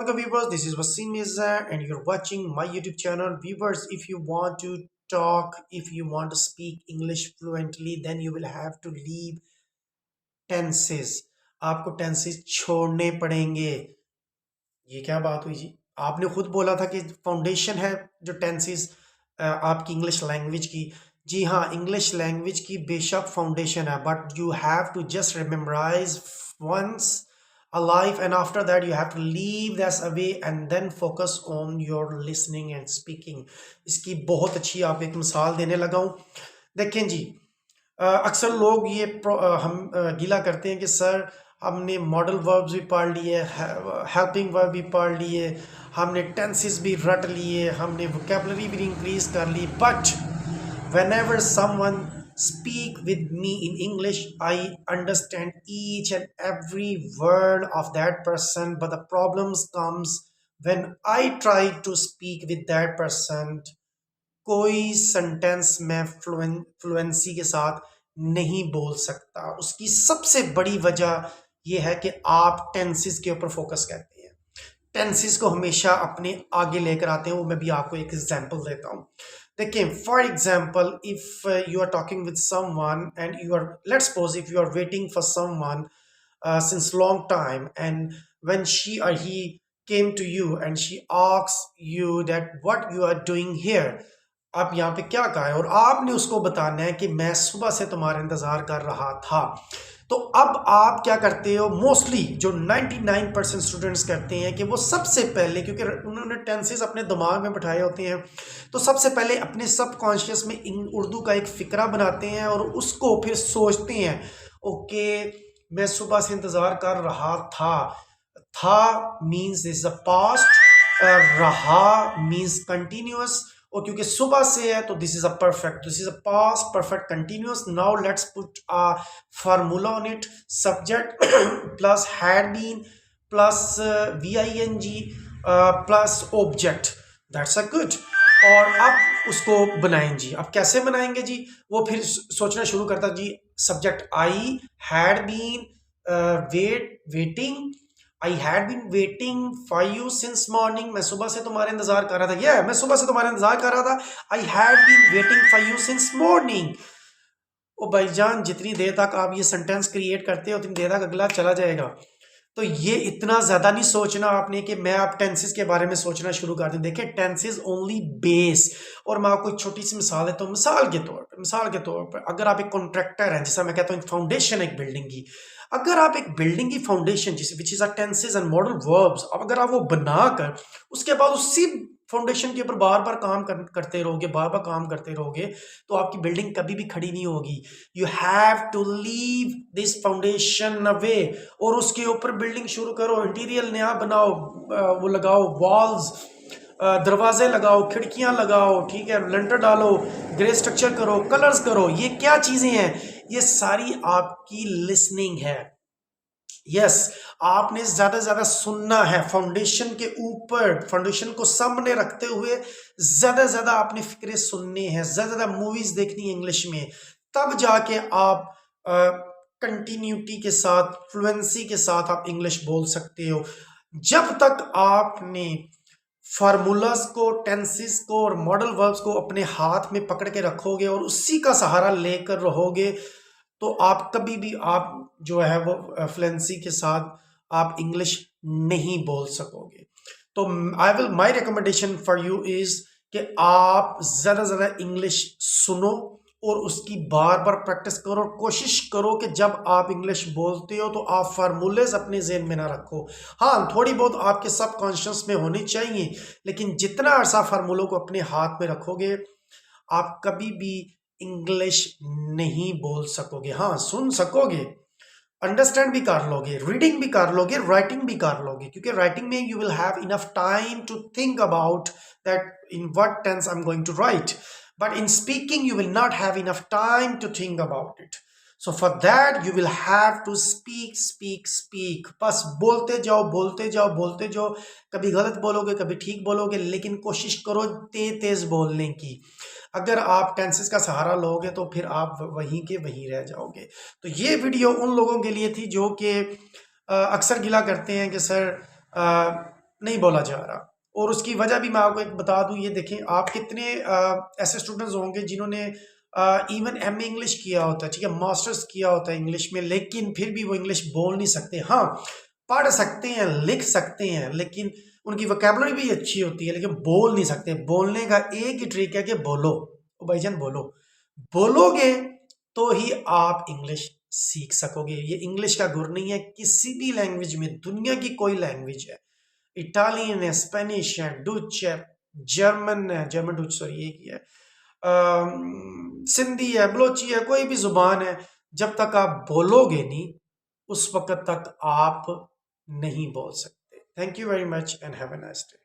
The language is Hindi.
Assalamualaikum viewers, this is Wasim Mirza and you're watching my YouTube channel. Viewers, if you want to talk, if you want to speak English fluently, then you will have to leave tenses. आपको tenses छोड़ने पड़ेंगे। ये क्या बात हुई जी? आपने खुद बोला था कि फाउंडेशन है जो टेंसेस आपकी इंग्लिश लैंग्वेज की। जी हाँ, इंग्लिश लैंग्वेज की बेशक फाउंडेशन है, but you have to just rememberize once a life, and after that you have to leave this away and then focus on your listening and speaking. इसकी बहुत अच्छी आपको एक मिसाल देने लगा हूँ। देखें जी, अक्सर लोग ये हम गिला करते हैं कि सर हमने मॉडल वर्ब्स भी पढ़ लिए, हेल्पिंग वर्ब भी पढ़ लिए, हमने टेंसेस भी रट लिए, हमने वोकेबलरी भी इंक्रीज कर ली, but whenever someone speak with me in English, I understand each and every word of that person, but the problems comes when I try to speak with that person. कोई सेंटेंस में फ्लुएंसी के साथ नहीं बोल सकता। उसकी सबसे बड़ी वजह यह है कि आप टेंसेस के ऊपर फोकस करते हैं, टेंसेस को हमेशा अपने आगे लेकर आते हैं। वो मैं भी आपको एक एग्जांपल देता हूँ। देखिए, for example, if you are talking with someone and you are, let's suppose if you are waiting for someone since long time, and when she or he came to you and she asks you that what you are doing here, आप यहाँ पे क्या कहा है, और आपने उसको बताना है कि मैं सुबह से तुम्हारा इंतजार कर रहा था। तो अब आप क्या करते हो, मोस्टली जो 99% स्टूडेंट्स करते हैं कि वो सबसे पहले, क्योंकि उन्होंने टेंसेस अपने दिमाग में बिठाए होते हैं, तो सबसे पहले अपने सबकॉन्शियस में उर्दू का एक फिक्रा बनाते हैं और उसको फिर सोचते हैं। ओके, मैं सुबह से इंतजार कर रहा था means this is a past, रहा मीन्स कंटिन्यूअस, और क्योंकि सुबह से है तो this is a perfect, this is a past perfect continuous. Now let's put a formula on it, subject plus had been plus VING plus object, that's a good. और अब उसको बनाएं जी। अब कैसे बनाएंगे जी? वो फिर सोचना शुरू करता जी, subject I had been waiting, I had been waiting for you since morning, मैं सुबह से तुम्हारा इंतजार कर रहा था। मैं सुबह से तुम्हारा इंतजार कर रहा था। I had been waiting for you since morning. ओ भाईजान, जितनी देर तक आप ये सेंटेंस क्रिएट करते हो उतनी देर तक अगला चला जाएगा। तो ये इतना ज्यादा नहीं सोचना आपने कि मैं आप टेंसेस के बारे में सोचना शुरू कर दूं। देखिए, टेंसेस ओनली बेस। और मैं आपको एक छोटी सी मिसाल देता हूँ। मिसाल के तौर पर अगर आप एक कॉन्ट्रैक्टर हैं, जैसा मैं कहता हूँ फाउंडेशन एक बिल्डिंग की, अगर आप एक बिल्डिंग की फाउंडेशन जिस which is a tenses and modal verbs, अब अगर आप वो बनाकर उसके बाद उसी फाउंडेशन के ऊपर बार बार करते रहोगे, बार बार काम करते रहोगे, तो आपकी बिल्डिंग कभी भी खड़ी नहीं होगी। You have to leave this foundation away और उसके ऊपर बिल्डिंग शुरू करो। इंटीरियर नया बनाओ, वो लगाओ वॉल्स, दरवाजे लगाओ, खिड़कियां लगाओ, ठीक है, लेंटर डालो, ग्रे स्ट्रक्चर करो, कलर्स करो। ये क्या चीजें हैं? ये सारी आपकी लिसनिंग है। यस, आपने ज्यादा से ज्यादा सुनना है। फाउंडेशन के ऊपर, फाउंडेशन को सामने रखते हुए ज्यादा से ज्यादा आपने फिक्रे सुनने हैं, ज्यादा से ज्यादा मूवीज देखनी है इंग्लिश में, तब जाके आप कंटिन्यूटी के साथ, फ्लुएंसी के साथ आप इंग्लिश बोल सकते हो। जब तक आपने फार्मूलाज को, टेंसेस को और मॉडल वर्ब्स को अपने हाथ में पकड़ के रखोगे और उसी का सहारा लेकर रहोगे, तो आप कभी भी आप जो है वो फ्लुएंसी के साथ आप इंग्लिश नहीं बोल सकोगे। तो my recommendation for you is कि आप ज़्यादा से ज़्यादा इंग्लिश सुनो और उसकी बार बार प्रैक्टिस करो। और कोशिश करो कि जब आप इंग्लिश बोलते हो तो आप फार्मूलेज अपने ज़हन में ना रखो। हाँ, थोड़ी बहुत आपके सब कॉन्शियस में होनी चाहिए, लेकिन जितना अर्सा फार्मूलों को अपने हाथ में रखोगे, आप कभी भी इंग्लिश नहीं बोल सकोगे। हाँ, सुन सकोगे, अंडरस्टैंड भी कर लोगे, रीडिंग भी कर लोगे, राइटिंग भी कर लोगे, क्योंकि राइटिंग में you will have enough time to think about that in what tense I am going to write, but in speaking you will not have enough time to think about it. So for that you will have to speak. बस बोलते जाओ, बोलते जाओ, बोलते जाओ। कभी गलत बोलोगे, कभी ठीक बोलोगे, लेकिन कोशिश करो तेज बोलने की। अगर आप टेंसेस का सहारा लोगे तो फिर आप वहीं के वहीं रह जाओगे। तो ये वीडियो उन लोगों के लिए थी जो कि अक्सर गिला करते हैं कि सर नहीं बोला जा रहा। और उसकी वजह भी मैं आपको एक बता दूं, ये देखें आप कितने ऐसे स्टूडेंट्स होंगे जिन्होंने इवन एमए इंग्लिश किया होता है, ठीक है, मास्टर्स किया होता है इंग्लिश में, लेकिन फिर भी वो इंग्लिश बोल नहीं सकते। हाँ, पढ़ सकते हैं, लिख सकते हैं, लेकिन उनकी वोकैबुलरी भी अच्छी होती है, लेकिन बोल नहीं सकते। बोलने का एक ही ट्रिक है कि बोलो। ओ भाईजान बोलो, बोलोगे तो ही आप इंग्लिश सीख सकोगे। ये इंग्लिश का गुर नहीं है, किसी भी लैंग्वेज में, दुनिया की कोई लैंग्वेज है, इटालियन है, स्पेनिश है, डच है, जर्मन है, जर्मन डच सॉरी एक ही है, सिंधी है, बलोची है, कोई भी जुबान है, जब तक आप बोलोगे नहीं उस वक्त तक आप नहीं बोल सकते। Thank you very much and have a nice day.